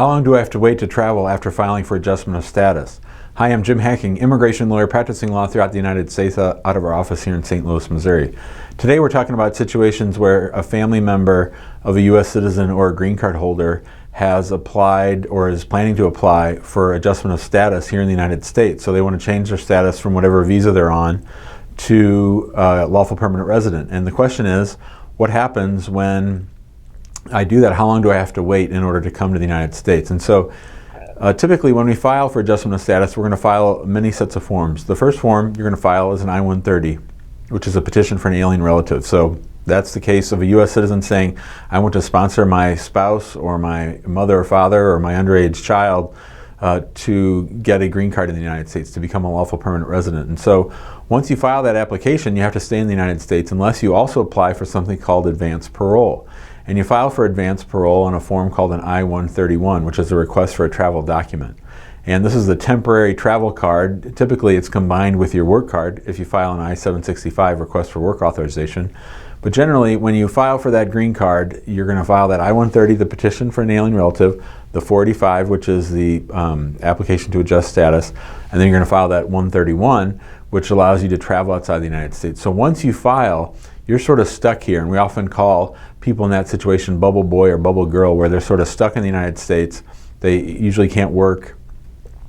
How long do I have to wait to travel after filing for adjustment of status? Hi, I'm Jim Hacking, immigration lawyer practicing law throughout the United States out of our office here in St. Louis, Missouri. Today we're talking about situations where a family member of a U.S. citizen or a green card holder has applied or is planning to apply for adjustment of status here in the United States. So they want to change their status from whatever visa they're on to lawful permanent resident. And the question is, what happens when I do that? How long do I have to wait in order to come to the United States? And so typically when we file for adjustment of status, we're going to file many sets of forms. The first form you're going to file is an I-130, which is a petition for an alien relative. So that's the case of a U.S. citizen saying, I want to sponsor my spouse or my mother or father or my underage child to get a green card in the United States, to become a lawful permanent resident. And so once you file that application, you have to stay in the United States unless you also apply for something called advance parole. And you file for advance parole on a form called an I-131, which is a request for a travel document. And this is the temporary travel card. Typically it's combined with your work card if you file an I-765 request for work authorization. But generally, when you file for that green card, you're going to file that I-130, the petition for an alien relative, the 485, which is the application to adjust status, and then you're going to file that 131, which allows you to travel outside the United States. So once you file, you're sort of stuck here, and we often call people in that situation bubble boy or bubble girl, where they're sort of stuck in the United States. They usually can't work,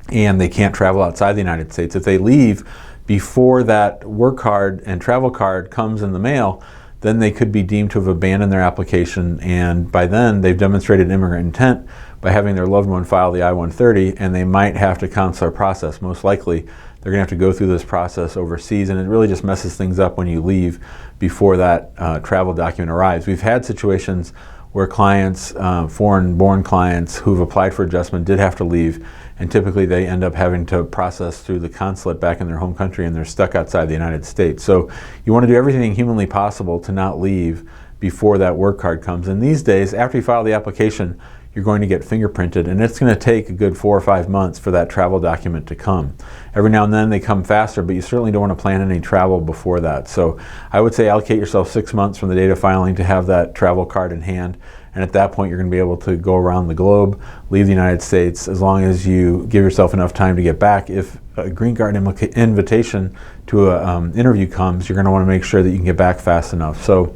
and they can't travel outside the United States. If they leave before that work card and travel card comes in the mail, then they could be deemed to have abandoned their application, and by then they've demonstrated immigrant intent by having their loved one file the I-130, and they might have to consular process. Most likely they're going to have to go through this process overseas, and it really just messes things up when you leave before that travel document arrives. We've had situations where clients, foreign-born clients who've applied for adjustment did have to leave, and typically they end up having to process through the consulate back in their home country, and they're stuck outside the United States. So you want to do everything humanly possible to not leave before that work card comes. And these days, after you file the application, you're going to get fingerprinted, and it's going to take a good 4 or 5 months for that travel document to come. Every now and then they come faster, but you certainly don't want to plan any travel before that. So I would say allocate yourself 6 months from the date of filing to have that travel card in hand, and at that point you're going to be able to go around the globe, leave the United States, as long as you give yourself enough time to get back. If a green card invitation to an interview comes, you're going to want to make sure that you can get back fast enough. So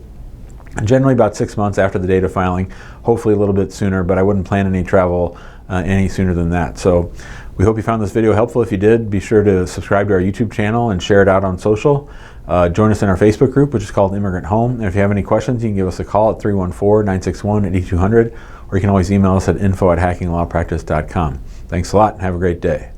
generally about 6 months after the date of filing, hopefully a little bit sooner, but I wouldn't plan any travel any sooner than that. So we hope you found this video helpful. If you did, be sure to subscribe to our YouTube channel and share it out on social. Join us in our Facebook group, which is called Immigrant Home. And if you have any questions, you can give us a call at 314-961-8200, or you can always email us at info@hackinglawpractice.com. Thanks a lot and have a great day.